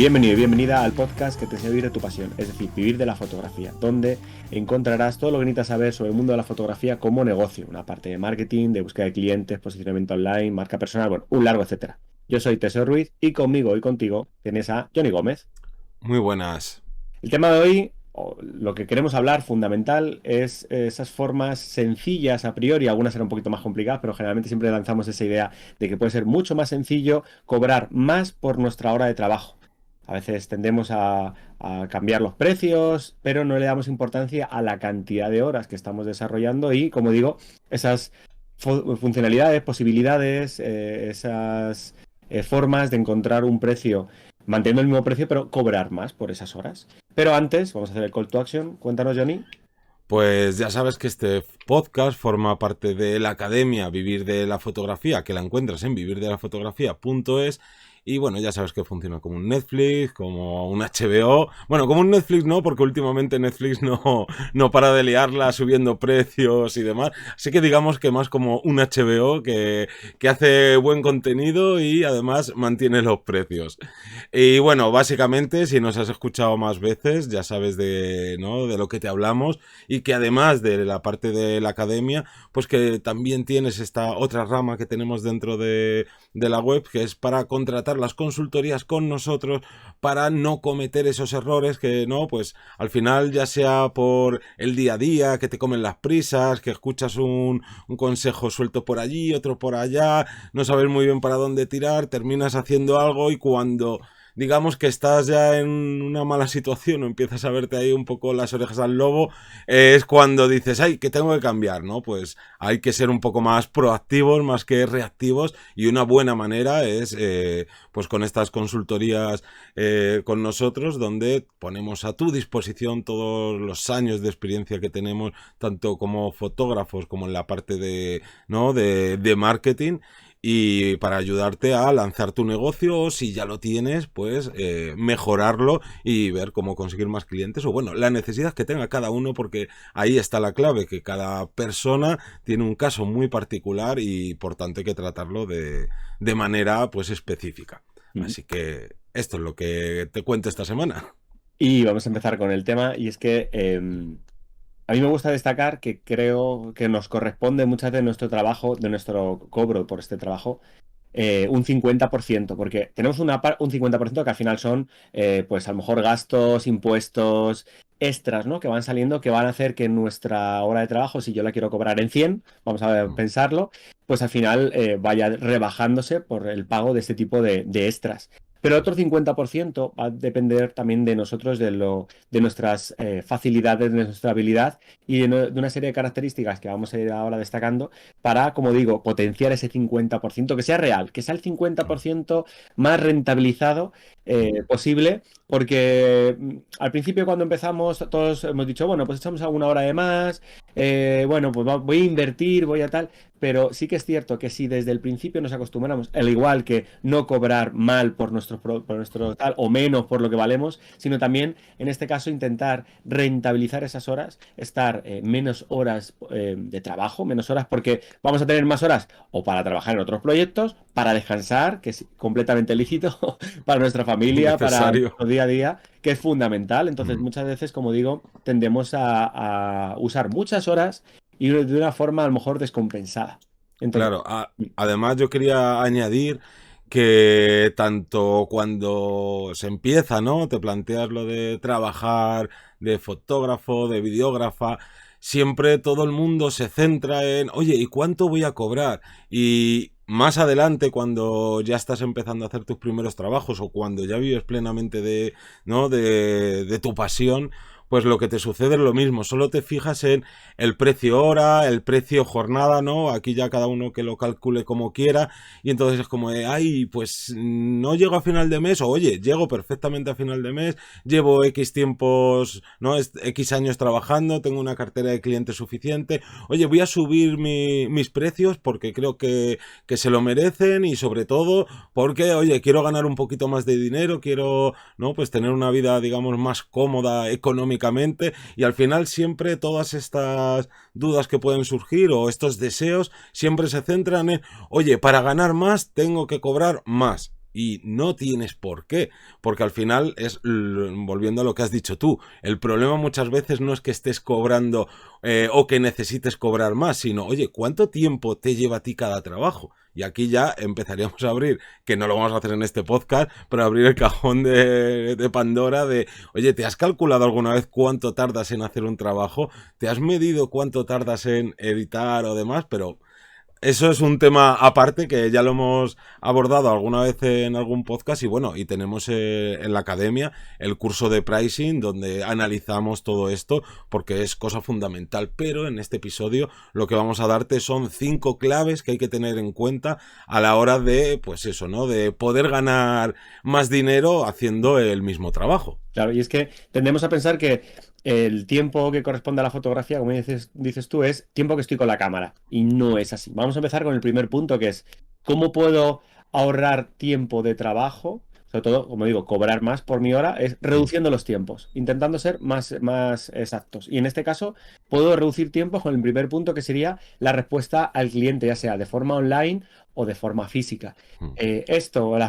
Bienvenido y bienvenida al podcast que te enseña a vivir de tu pasión, es decir, vivir de la fotografía, donde encontrarás todo lo que necesitas saber sobre el mundo de la fotografía como negocio, una parte de marketing, de búsqueda de clientes, posicionamiento online, marca personal, bueno, un largo etcétera. Yo soy Teseo Ruiz y conmigo y contigo tienes a Johnny Gómez. Muy buenas. El tema de hoy, o lo que queremos hablar fundamental, es esas formas sencillas a priori, algunas serán un poquito más complicadas, pero generalmente siempre lanzamos esa idea de que puede ser mucho más sencillo cobrar más por nuestra hora de trabajo. A veces tendemos a cambiar los precios, pero no le damos importancia a la cantidad de horas que estamos desarrollando y, como digo, esas funcionalidades, posibilidades, esas formas de encontrar un precio manteniendo el mismo precio, pero cobrar más por esas horas. Pero antes, vamos a hacer el call to action. Cuéntanos, Johnny. Pues ya sabes que este podcast forma parte de la academia Vivir de la Fotografía, que la encuentras en vivirdelafotografía.es. Y bueno, ya sabes que funciona como un Netflix, como un HBO. Bueno, como un Netflix no, porque últimamente Netflix no para de liarla subiendo precios y demás. Así que digamos que más como un HBO que hace buen contenido y además mantiene los precios. Y bueno, básicamente, si nos has escuchado más veces, ya sabes ¿no? de lo que te hablamos y que además de la parte de la academia, pues que también tienes esta otra rama que tenemos dentro de la web, que es para contratar las consultorías con nosotros para no cometer esos errores que no, pues al final ya sea por el día a día, que te comen las prisas, que escuchas un consejo suelto por allí, otro por allá, no sabes muy bien para dónde tirar, terminas haciendo algo y cuando digamos que estás ya en una mala situación o empiezas a verte ahí un poco las orejas al lobo, es cuando dices, ay, que tengo que cambiar, ¿no? Pues hay que ser un poco más proactivos, más que reactivos, y una buena manera es, pues con estas consultorías con nosotros, donde ponemos a tu disposición todos los años de experiencia que tenemos, tanto como fotógrafos como en la parte ¿no? de marketing, y para ayudarte a lanzar tu negocio o si ya lo tienes, pues mejorarlo y ver cómo conseguir más clientes o bueno, la necesidad que tenga cada uno, porque ahí está la clave, que cada persona tiene un caso muy particular y por tanto hay que tratarlo de manera pues específica. Así que esto es lo que te cuento esta semana. Y vamos a empezar con el tema, y es que a mí me gusta destacar que creo que nos corresponde muchas veces nuestro trabajo, de nuestro cobro por este trabajo, un 50%, porque tenemos un 50% que al final son, pues a lo mejor gastos, impuestos, extras, ¿no? Que van saliendo, que van a hacer que nuestra hora de trabajo, si yo la quiero cobrar en 100, vamos a pensarlo, pues al final vaya rebajándose por el pago de este tipo de extras. Pero otro 50% va a depender también de nosotros, de nuestras facilidades, de nuestra habilidad y de una serie de características que vamos a ir ahora destacando para, como digo, potenciar ese 50%, que sea real, que sea el 50% más rentabilizado posible, porque al principio cuando empezamos todos hemos dicho, bueno, pues echamos alguna hora de más, bueno, pues voy a invertir, voy a tal, pero sí que es cierto que si desde el principio nos acostumbramos, al igual que no cobrar mal por nuestro tal o menos por lo que valemos, sino también en este caso intentar rentabilizar esas horas, estar menos horas de trabajo, menos horas porque vamos a tener más horas o para trabajar en otros proyectos, para descansar, que es completamente lícito, para nuestra familia, para Necesario. nuestro día a día, que es fundamental. Entonces muchas veces, como digo, tendemos a usar muchas horas y de una forma a lo mejor descompensada. Entonces, Claro, además yo quería añadir que tanto cuando se empieza, ¿no? Te planteas lo de trabajar de fotógrafo, de videógrafa, siempre todo el mundo se centra en, oye, ¿y cuánto voy a cobrar? Y más adelante, cuando ya estás empezando a hacer tus primeros trabajos o cuando ya vives plenamente ¿no? de tu pasión, pues lo que te sucede es lo mismo, solo te fijas en el precio hora, el precio jornada, ¿no? Aquí ya cada uno que lo calcule como quiera y entonces es como de, ay, pues no llego a final de mes o oye, llego perfectamente a final de mes, llevo X tiempos, ¿no? X años trabajando, tengo una cartera de clientes suficiente, oye, voy a subir mis precios porque creo que se lo merecen y sobre todo porque, oye, quiero ganar un poquito más de dinero, quiero, ¿no? Pues tener una vida, digamos, más cómoda económicamente y al final siempre todas estas dudas que pueden surgir o estos deseos siempre se centran en, oye, para ganar más tengo que cobrar más. y no tienes por qué, porque al final es, volviendo a lo que has dicho tú, el problema muchas veces no es que estés cobrando o que necesites cobrar más, sino, oye, ¿cuánto tiempo te lleva a ti cada trabajo? Y aquí ya empezaríamos a abrir, que no lo vamos a hacer en este podcast, pero abrir el cajón de Pandora de, oye, ¿te has calculado alguna vez cuánto tardas en hacer un trabajo? ¿Te has medido cuánto tardas en editar o demás? Pero eso es un tema aparte que ya lo hemos abordado alguna vez en algún podcast y bueno, y tenemos en la academia el curso de pricing donde analizamos todo esto porque es cosa fundamental, pero en este episodio lo que vamos a darte son 5 claves que hay que tener en cuenta a la hora de, pues eso, ¿no? De poder ganar más dinero haciendo el mismo trabajo. Claro, y es que tendemos a pensar que el tiempo que corresponde a la fotografía, como dices tú, es tiempo que estoy con la cámara. Y no es así. Vamos a empezar con el primer punto, que es cómo puedo ahorrar tiempo de trabajo, sobre todo, como digo, cobrar más por mi hora, es reduciendo los tiempos, intentando ser más exactos. Y en este caso, puedo reducir tiempos con el primer punto, que sería la respuesta al cliente, ya sea de forma online o de forma física.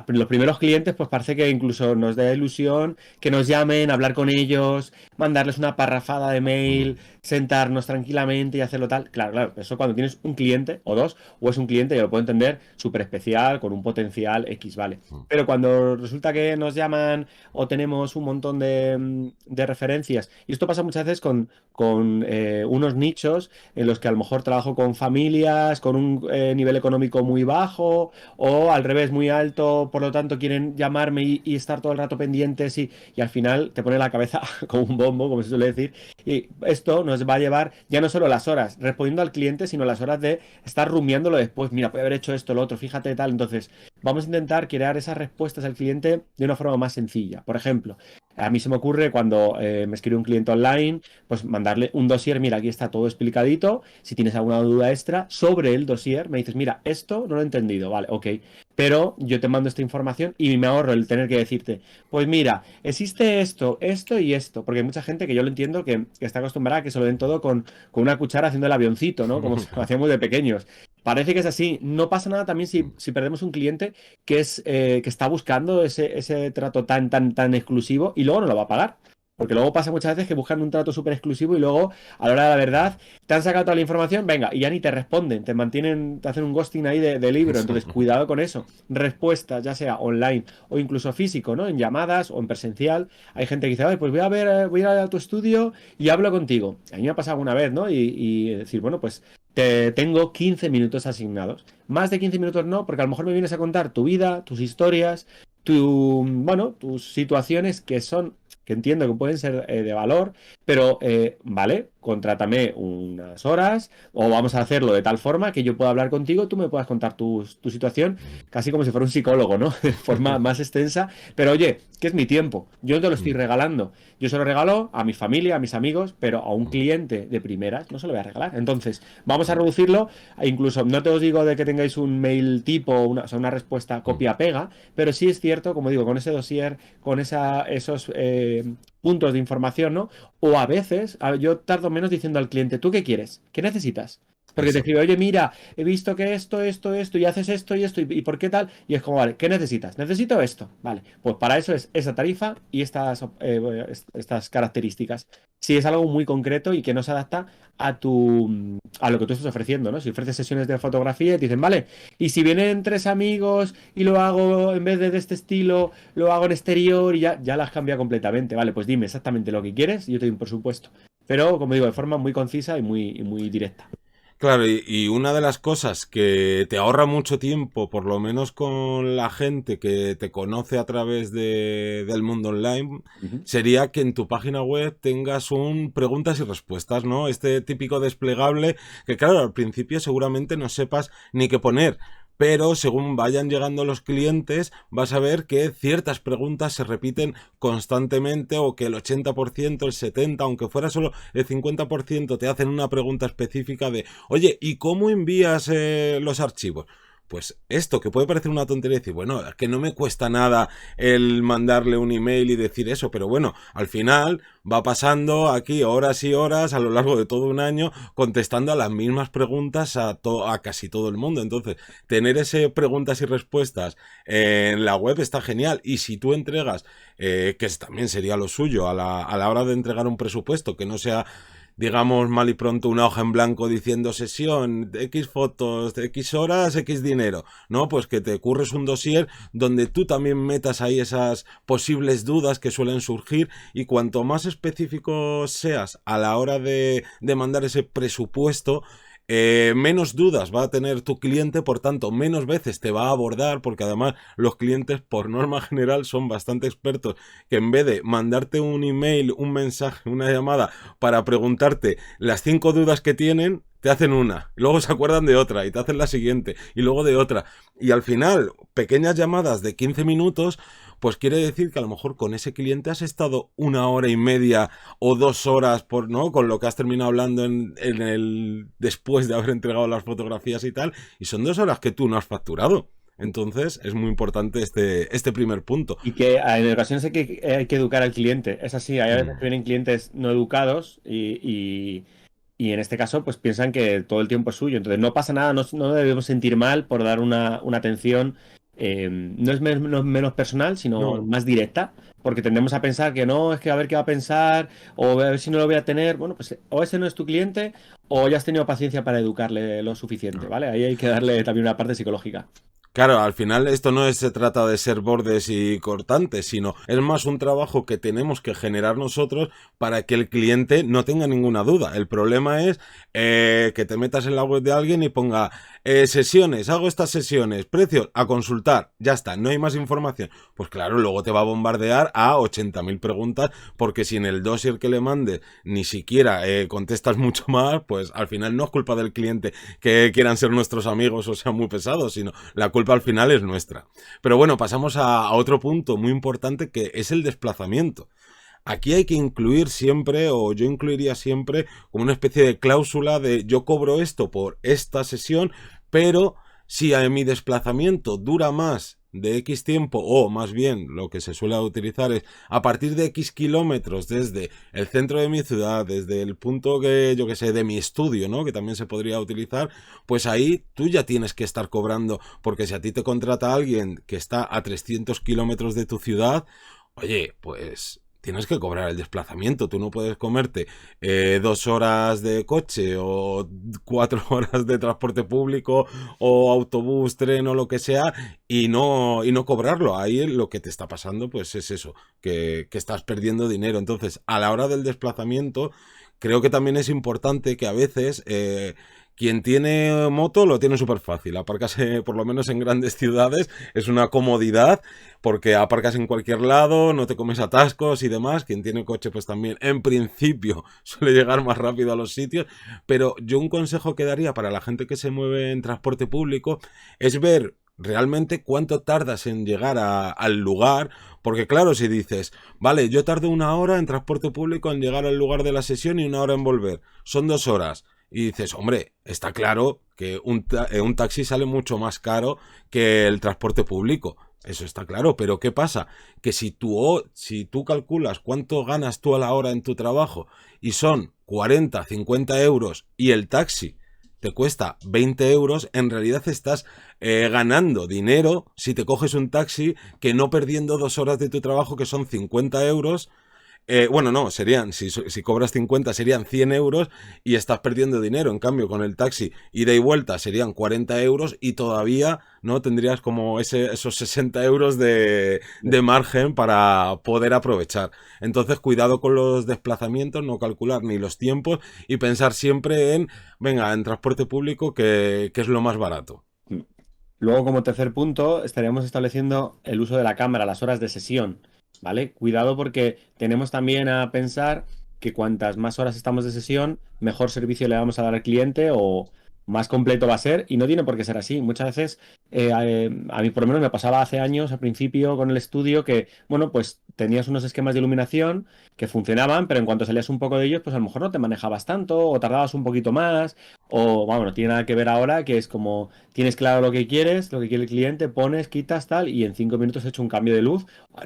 Los primeros clientes, pues parece que incluso nos da ilusión que nos llamen, hablar con ellos, mandarles una parrafada de mail, sentarnos tranquilamente y hacerlo tal. Claro, eso cuando tienes un cliente o dos, o es un cliente, yo lo puedo entender, súper especial, con un potencial X, vale. Pero cuando resulta que nos llaman o tenemos un montón de referencias, y esto pasa muchas veces con unos nichos en los que a lo mejor trabajo con familias, con un nivel económico muy bajo, o al revés, muy alto, por lo tanto quieren llamarme y estar todo el rato pendientes y al final te pone la cabeza como un bombo, como se suele decir, y esto nos va a llevar ya no solo las horas respondiendo al cliente, sino las horas de estar rumiándolo después, mira, puede haber hecho esto, lo otro, fíjate tal, entonces vamos a intentar crear esas respuestas al cliente de una forma más sencilla. Por ejemplo, a mí se me ocurre cuando me escribe un cliente online, pues mandarle un dossier, mira, aquí está todo explicadito, si tienes alguna duda extra sobre el dossier, me dices, mira, esto no lo he entendido, vale, ok, pero yo te mando esta información y me ahorro el tener que decirte, pues mira, existe esto, esto y esto, porque hay mucha gente que yo lo entiendo que está acostumbrada a que se lo den todo con una cuchara haciendo el avioncito, ¿no? Como hacíamos de pequeños. Parece que es así. No pasa nada también si perdemos un cliente que está buscando ese trato tan exclusivo y luego no lo va a pagar. Porque luego pasa muchas veces que buscan un trato súper exclusivo y luego, a la hora de la verdad, te han sacado toda la información, venga, y ya ni te responden, te mantienen, te hacen un ghosting ahí de libro. Entonces, cuidado con eso. Respuestas, ya sea online o incluso físico, ¿no? En llamadas o en presencial. Hay gente que dice, oye, pues voy a ir a tu estudio y hablo contigo. A mí me ha pasado alguna vez, ¿no? Y decir, bueno, pues tengo 15 minutos asignados. Más de 15 minutos no, porque a lo mejor me vienes a contar tu vida, tus historias, tus situaciones que entiendo que pueden ser de valor, pero vale, contrátame unas horas o vamos a hacerlo de tal forma que yo pueda hablar contigo, tú me puedas contar tu situación, casi como si fuera un psicólogo, ¿no? De forma más extensa, pero oye, que es mi tiempo, yo te lo estoy regalando, yo se lo regalo a mi familia, a mis amigos, pero a un cliente de primeras no se lo voy a regalar. Entonces, vamos a reducirlo, e incluso no te os digo de que tengáis un mail tipo, o sea, una respuesta copia-pega, pero sí es cierto, como digo, con ese dossier, con esos puntos de información, ¿no? O a veces, yo tardo menos diciendo al cliente, ¿tú qué quieres? ¿Qué necesitas? Porque te Eso. escribe, oye, mira, he visto que esto, y haces esto y esto, y por qué tal. Y es como, vale, ¿qué necesitas? Necesito esto. Vale, pues para eso es esa tarifa y estas características. Si es algo muy concreto y que no se adapta a lo que tú estás ofreciendo, ¿no? Si ofreces sesiones de fotografía y te dicen, vale, y si vienen 3 amigos y lo hago en vez de este estilo, lo hago en exterior y ya las cambia completamente. Vale, pues dime exactamente lo que quieres y yo te doy un presupuesto. Pero, como digo, de forma muy concisa y muy directa. Claro, y una de las cosas que te ahorra mucho tiempo, por lo menos con la gente que te conoce a través del mundo online, Ujú. sería que en tu página web tengas un preguntas y respuestas, ¿no? Este típico desplegable que, claro, al principio seguramente no sepas ni qué poner. Pero según vayan llegando los clientes, vas a ver que ciertas preguntas se repiten constantemente o que el 80%, el 70%, aunque fuera solo el 50%, te hacen una pregunta específica de, oye, ¿y cómo envías los archivos? Pues esto, que puede parecer una tontería, decir, bueno, es que no me cuesta nada el mandarle un email y decir eso, pero bueno, al final va pasando aquí horas y horas a lo largo de todo un año contestando a las mismas preguntas a casi todo el mundo. Entonces, tener ese preguntas y respuestas en la web está genial. Y si tú entregas, también sería lo suyo a la hora de entregar un presupuesto, que no sea, digamos, mal y pronto una hoja en blanco diciendo sesión, X fotos, X horas, X dinero, ¿no? Pues que te curres un dossier donde tú también metas ahí esas posibles dudas que suelen surgir, y cuanto más específico seas a la hora de mandar ese presupuesto, menos dudas va a tener tu cliente, por tanto, menos veces te va a abordar, porque además los clientes por norma general son bastante expertos, que en vez de mandarte un email, un mensaje, una llamada para preguntarte las 5 dudas que tienen, te hacen una, y luego se acuerdan de otra, y te hacen la siguiente, y luego de otra, y al final, pequeñas llamadas de 15 minutos, pues quiere decir que a lo mejor con ese cliente has estado 1 hora y media o 2 horas, ¿no? Con lo que has terminado hablando en el después de haber entregado las fotografías y tal, y son 2 horas que tú no has facturado. Entonces es muy importante este primer punto. Y que en ocasiones hay que educar al cliente. Es así, hay veces Mm. que vienen clientes no educados y en este caso pues piensan que todo el tiempo es suyo. Entonces no pasa nada, no debemos sentir mal por dar una atención, no es menos personal, sino No, más directa, porque tendemos a pensar que no, es que a ver qué va a pensar, o a ver si no lo voy a tener. Bueno, pues o ese no es tu cliente, o ya has tenido paciencia para educarle lo suficiente, no. ¿vale? Ahí hay que darle también una parte psicológica. Claro, al final esto no se trata de ser bordes y cortantes, sino es más un trabajo que tenemos que generar nosotros para que el cliente no tenga ninguna duda. El problema es que te metas en la web de alguien y ponga sesiones, hago estas sesiones, precios, a consultar, ya está, no hay más información. Pues claro, luego te va a bombardear a 80.000 preguntas, porque si en el dossier que le mandes ni siquiera contestas mucho más, pues al final no es culpa del cliente que quieran ser nuestros amigos o sean muy pesados, sino la culpa al final es nuestra. Pero bueno, pasamos a otro punto muy importante, que es el desplazamiento. Aquí hay que incluir siempre, o yo incluiría siempre, como una especie de cláusula de yo cobro esto por esta sesión, pero si a mi desplazamiento dura más de X tiempo, o más bien lo que se suele utilizar es a partir de X kilómetros desde el centro de mi ciudad, desde el punto que yo que sé de mi estudio, ¿no? Que también se podría utilizar, pues ahí tú ya tienes que estar cobrando, porque si a ti te contrata alguien que está a 300 kilómetros de tu ciudad, oye, pues tienes que cobrar el desplazamiento. Tú no puedes comerte 2 horas de coche o 4 horas de transporte público o autobús, tren o lo que sea, y no cobrarlo. Ahí lo que te está pasando pues es eso, que estás perdiendo dinero. Entonces, a la hora del desplazamiento, creo que también es importante que a veces quien tiene moto lo tiene súper fácil. Aparcarse, por lo menos en grandes ciudades, es una comodidad, porque aparcas en cualquier lado, no te comes atascos y demás. Quien tiene coche, pues también, en principio, suele llegar más rápido a los sitios. Pero yo un consejo que daría para la gente que se mueve en transporte público es ver realmente cuánto tardas en llegar al lugar, porque claro, si dices, vale, yo tardo 1 hora en transporte público en llegar al lugar de la sesión y 1 hora en volver, son 2 horas, y dices, hombre, está claro que un taxi sale mucho más caro que el transporte público. Eso está claro, pero ¿qué pasa? Que si tú calculas cuánto ganas tú a la hora en tu trabajo y son 40, 50 euros y el taxi te cuesta 20 euros, en realidad estás ganando dinero si te coges un taxi, que no perdiendo 2 horas de tu trabajo, que son 50 euros. Bueno, no, si cobras 50 serían 100 euros y estás perdiendo dinero. En cambio, con el taxi ida y vuelta serían 40 euros y todavía no tendrías como esos 60 euros de margen para poder aprovechar. Entonces, cuidado con los desplazamientos, no calcular ni los tiempos y pensar siempre venga, en transporte público, que es lo más barato. Luego, como tercer punto, estaríamos estableciendo el uso de la cámara, las horas de sesión, ¿vale? Cuidado porque tenemos también a pensar que cuantas más horas estamos de sesión, mejor servicio le vamos a dar al cliente o más completo va a ser, y no tiene por qué ser así. Muchas veces, a mí por lo menos me pasaba hace años, al principio con el estudio, que, bueno, pues tenías unos esquemas de iluminación que funcionaban, pero en cuanto salías un poco de ellos, pues a lo mejor no te manejabas tanto o tardabas un poquito más O, vamos, no tiene nada que ver ahora, que es como tienes claro lo que quieres, lo que quiere el cliente, pones, quitas, tal, y en 5 minutos has hecho un cambio de luz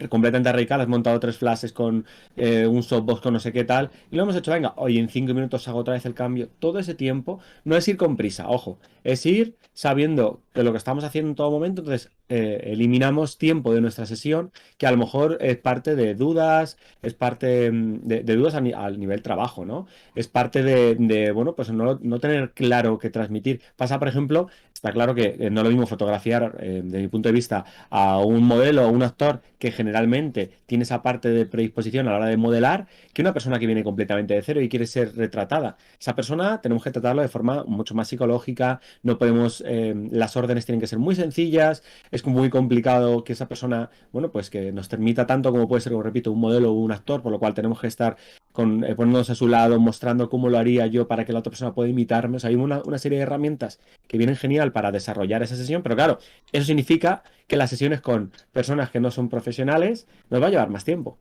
completamente radical, has montado 3 flashes con un softbox con no sé qué tal, y lo hemos hecho, venga, hoy en 5 minutos hago otra vez el cambio. Todo ese tiempo no es ir con prisa, ojo, es ir sabiendo que lo que estamos haciendo en todo momento, entonces eliminamos tiempo de nuestra sesión que a lo mejor es parte de dudas, es parte de dudas al nivel trabajo, ¿no? Es parte bueno, pues no tener claro qué transmitir. Pasa, por ejemplo, está claro que no es lo mismo fotografiar, de mi punto de vista, a un modelo o un actor que generalmente tiene esa parte de predisposición a la hora de modelar, que una persona que viene completamente de cero y quiere ser retratada. Esa persona tenemos que tratarlo de forma mucho más psicológica, no podemos, las órdenes tienen que ser muy sencillas, es muy complicado que esa persona, bueno, pues que nos permita tanto como puede ser, como repito, un modelo o un actor, por lo cual tenemos que estar poniéndonos a su lado, mostrando cómo lo haría yo para que la otra persona pueda imitarme. O sea, hay una serie de herramientas que vienen genial para desarrollar esa sesión, pero claro, eso significa que las sesiones con personas que no son profesionales nos va a llevar más tiempo.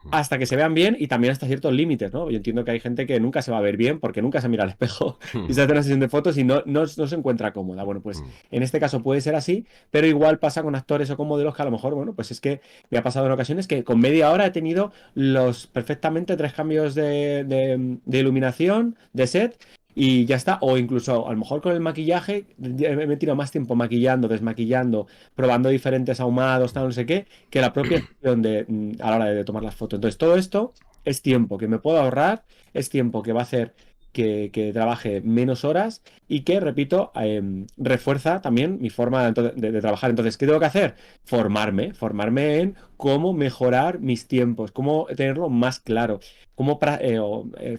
Hasta que se vean bien y también hasta ciertos límites, ¿no? Yo entiendo que hay gente que nunca se va a ver bien porque nunca se mira al espejo y se hace una sesión de fotos y no se encuentra cómoda. Bueno, pues en este caso puede ser así, pero igual pasa con actores o con modelos que a lo mejor, bueno, pues es que me ha pasado en ocasiones que con media hora he tenido los perfectamente 3 cambios de iluminación, de set, y ya está. O incluso a lo mejor con el maquillaje me he tirado más tiempo maquillando, desmaquillando, probando diferentes ahumados, tal, no sé qué, que la propia sesión a la hora de tomar las fotos. Entonces, todo esto es tiempo que me puedo ahorrar, es tiempo que va a hacer que trabaje menos horas y que, repito, refuerza también mi forma de trabajar. Entonces, ¿qué tengo que hacer? Formarme en cómo mejorar mis tiempos, cómo tenerlo más claro,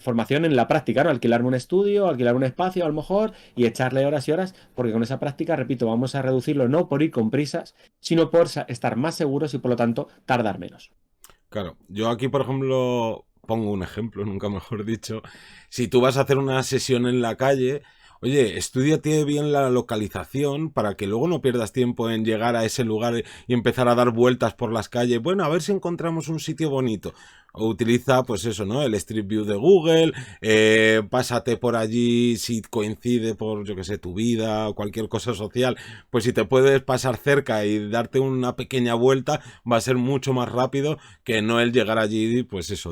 formación en la práctica, ¿no? Alquilarme un estudio, alquilar un espacio a lo mejor y echarle horas y horas, porque con esa práctica, repito, vamos a reducirlo no por ir con prisas, sino por estar más seguros y por lo tanto tardar menos. Claro, yo aquí, por ejemplo, pongo un ejemplo, nunca mejor dicho. Si tú vas a hacer una sesión en la calle, oye, estudiate bien la localización para que luego no pierdas tiempo en llegar a ese lugar y empezar a dar vueltas por las calles. Bueno, a ver si encontramos un sitio bonito. O utiliza, pues eso, ¿no? El Street View de Google, pásate por allí si coincide por, yo que sé, tu vida o cualquier cosa social, pues si te puedes pasar cerca y darte una pequeña vuelta, va a ser mucho más rápido que no el llegar allí, pues eso,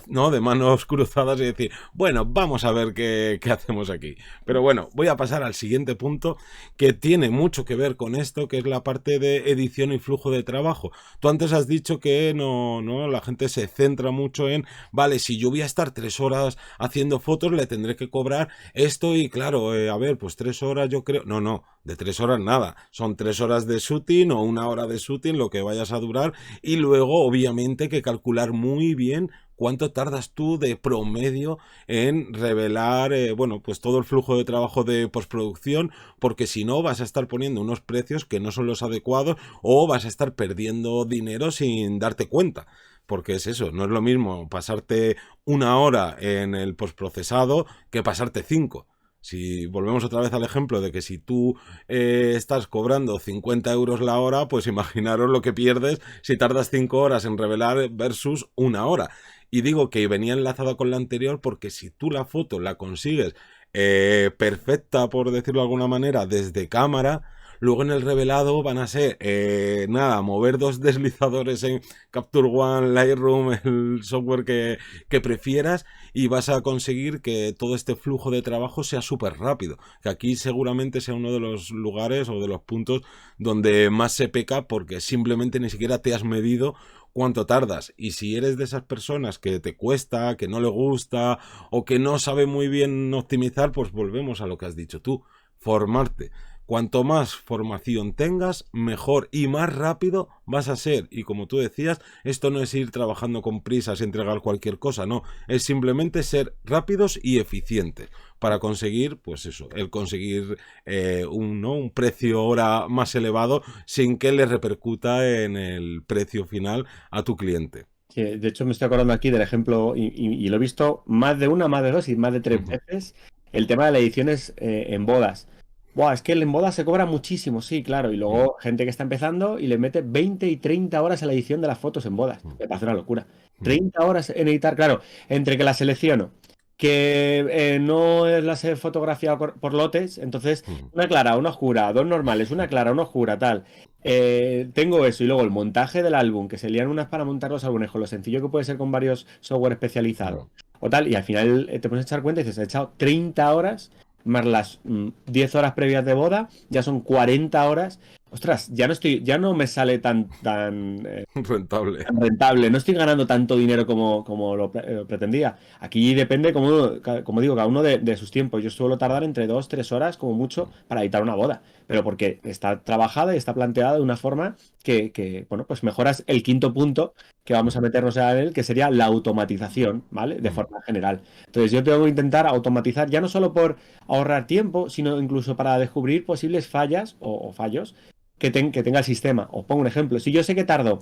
¿no? De manos cruzadas y decir, bueno, vamos a ver qué hacemos aquí. Pero bueno, voy a pasar al siguiente punto que tiene mucho que ver con esto, que es la parte de edición y flujo de trabajo. Tú antes has dicho que no, la gente se centra mucho en, vale, si yo voy a estar 3 horas haciendo fotos, le tendré que cobrar esto y claro, a ver, pues 3 horas yo creo, no, de 3 horas nada, son 3 horas de shooting o 1 hora de shooting, lo que vayas a durar y luego obviamente que calcular muy bien cuánto tardas tú de promedio en revelar, bueno, pues todo el flujo de trabajo de postproducción, porque si no vas a estar poniendo unos precios que no son los adecuados o vas a estar perdiendo dinero sin darte cuenta. Porque es eso, no es lo mismo pasarte 1 hora en el postprocesado que pasarte 5. Si volvemos otra vez al ejemplo de que si tú estás cobrando 50 euros la hora, pues imaginaros lo que pierdes si tardas 5 horas en revelar versus 1 hora. Y digo que venía enlazada con la anterior porque si tú la foto la consigues perfecta, por decirlo de alguna manera, desde cámara, luego en el revelado van a ser, nada, mover 2 deslizadores en Capture One, Lightroom, el software que prefieras y vas a conseguir que todo este flujo de trabajo sea súper rápido. Que aquí seguramente sea uno de los lugares o de los puntos donde más se peca porque simplemente ni siquiera te has medido cuánto tardas. Y si eres de esas personas que te cuesta, que no le gusta o que no sabe muy bien optimizar, pues volvemos a lo que has dicho tú, formarte. Cuanto más formación tengas, mejor y más rápido vas a ser. Y como tú decías, esto no es ir trabajando con prisas y entregar cualquier cosa, no. Es simplemente ser rápidos y eficientes para conseguir, pues eso, el conseguir un precio hora más elevado sin que le repercuta en el precio final a tu cliente. Sí, de hecho, me estoy acordando aquí del ejemplo y lo he visto más de una, más de dos y más de tres veces. El tema de las ediciones en bodas. Buah, es que en bodas se cobra muchísimo, sí, claro. Y luego gente que está empezando y le mete 20 y 30 horas a la edición de las fotos en bodas. Me parece una locura. 30 horas en editar, claro, entre que la selecciono. que no es la fotografía por lotes, entonces Ujú. una clara, una oscura, dos normales, una clara, una oscura, tal. Tengo eso y luego el montaje del álbum, que se lían unas para montar los álbumes, con lo sencillo que puede ser con varios software especializados Ujú. o tal, y al final te pones a echar cuenta y dices, he echado 30 horas más las 10 horas previas de boda, ya son 40 horas. Ostras, ya no me sale Rentable. tan rentable, no estoy ganando tanto dinero como lo pretendía. Aquí depende, como digo, cada uno de sus tiempos. Yo suelo tardar entre 2, 3 horas como mucho para editar una boda, pero porque está trabajada y está planteada de una forma bueno, pues mejoras el quinto punto que vamos a meternos en él, que sería la automatización, ¿vale? De Ujú. forma general. Entonces yo tengo que intentar automatizar ya no solo por ahorrar tiempo, sino incluso para descubrir posibles fallas o fallos que tenga el sistema. Os pongo un ejemplo. Si yo sé que tardo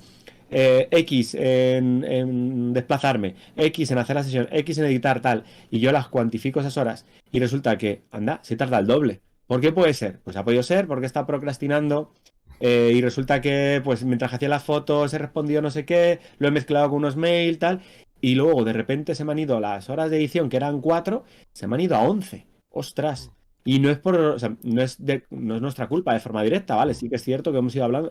X en desplazarme, X en hacer la sesión, X en editar tal, y yo las cuantifico esas horas, y resulta que, anda, se tarda el doble. ¿Por qué puede ser? Pues ha podido ser porque está procrastinando y resulta que, pues mientras hacía las fotos he respondido no sé qué, lo he mezclado con unos mail, tal, y luego de repente se me han ido las horas de edición, que eran 4, se me han ido a 11. ¡Ostras! Y no es o sea, no es nuestra culpa de forma directa, ¿vale? Sí que es cierto que hemos ido hablando,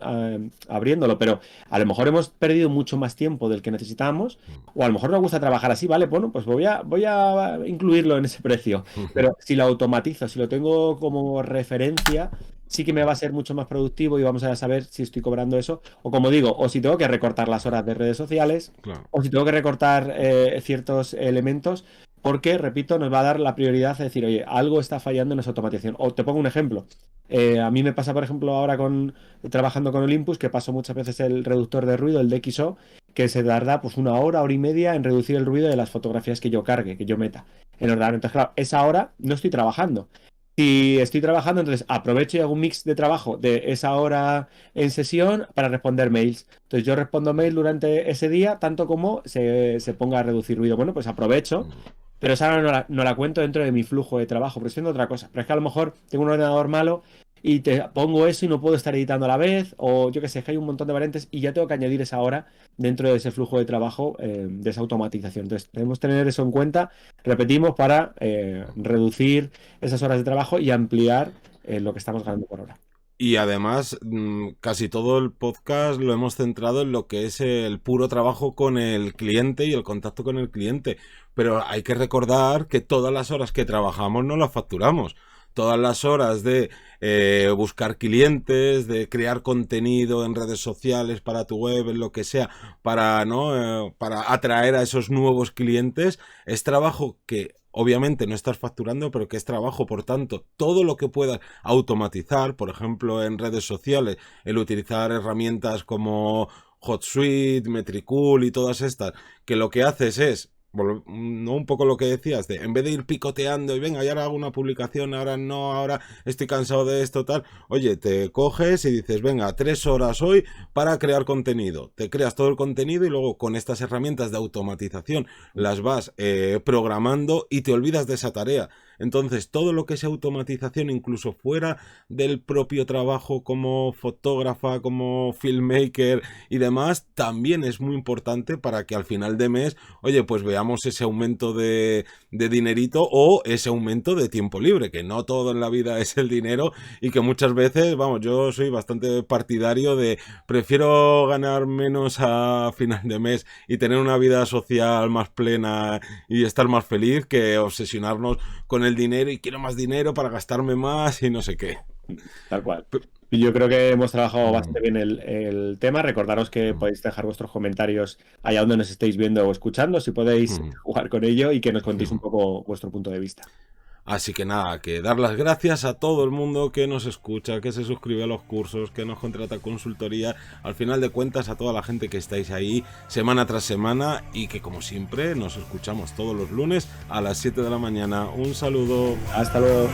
abriéndolo, pero a lo mejor hemos perdido mucho más tiempo del que necesitábamos, o a lo mejor nos gusta trabajar así, ¿vale? Bueno, pues voy a incluirlo en ese precio. Pero si lo automatizo, si lo tengo como referencia, sí que me va a ser mucho más productivo y vamos a saber si estoy cobrando eso. O como digo, o si tengo que recortar las horas de redes sociales, Claro. o si tengo que recortar ciertos elementos porque, repito, nos va a dar la prioridad de decir, oye, algo está fallando en esa automatización. O te pongo un ejemplo. A mí me pasa, por ejemplo, ahora trabajando con Olympus, que paso muchas veces el reductor de ruido, el DxO, que se tarda pues 1 hora, 1 hora y media en reducir el ruido de las fotografías que yo cargue, que yo meta en ordenador. Entonces, claro, esa hora no estoy trabajando. Si estoy trabajando, entonces aprovecho y hago un mix de trabajo de esa hora en sesión para responder mails. Entonces yo respondo mail durante ese día, tanto como se ponga a reducir ruido. Bueno, pues aprovecho, pero esa hora no la cuento dentro de mi flujo de trabajo, pero estoy haciendo otra cosa. Pero es que a lo mejor tengo un ordenador malo y te pongo eso y no puedo estar editando a la vez, o yo qué sé, es que hay un montón de variantes y ya tengo que añadir esa hora dentro de ese flujo de trabajo, de esa automatización. Entonces debemos tener eso en cuenta, repetimos, para reducir esas horas de trabajo y ampliar lo que estamos ganando por hora. Y además, casi todo el podcast lo hemos centrado en lo que es el puro trabajo con el cliente y el contacto con el cliente. Pero hay que recordar que todas las horas que trabajamos no las facturamos. Todas las horas de buscar clientes, de crear contenido en redes sociales para tu web, en lo que sea, para, ¿no? Para atraer a esos nuevos clientes, es trabajo que obviamente no estás facturando, pero que es trabajo. Por tanto, todo lo que puedas automatizar, por ejemplo, en redes sociales, el utilizar herramientas como HotSuite, Metricool y todas estas, que lo que haces es no un poco lo que decías, de en vez de ir picoteando y venga, ya ahora hago una publicación, ahora no, ahora estoy cansado de esto, tal. Oye, te coges y dices, venga, 3 horas hoy para crear contenido. Te creas todo el contenido y luego con estas herramientas de automatización las vas programando y te olvidas de esa tarea. Entonces, todo lo que es automatización, incluso fuera del propio trabajo como fotógrafa, como filmmaker y demás, también es muy importante para que al final de mes, oye, pues veamos ese aumento de dinerito o ese aumento de tiempo libre, que no todo en la vida es el dinero y que muchas veces, vamos, yo soy bastante partidario de prefiero ganar menos a final de mes y tener una vida social más plena y estar más feliz que obsesionarnos con el dinero y quiero más dinero para gastarme más y no sé qué. Tal cual. Y yo creo que hemos trabajado Mm, bastante bien el tema. Recordaros que mm, podéis dejar vuestros comentarios allá donde nos estéis viendo o escuchando, si podéis mm, jugar con ello y que nos contéis un mm. poco vuestro punto de vista. Así que nada, que dar las gracias a todo el mundo que nos escucha, que se suscribe a los cursos, que nos contrata consultoría, al final de cuentas a toda la gente que estáis ahí semana tras semana y que como siempre nos escuchamos todos los lunes a las 7 de la mañana. Un saludo. Hasta luego.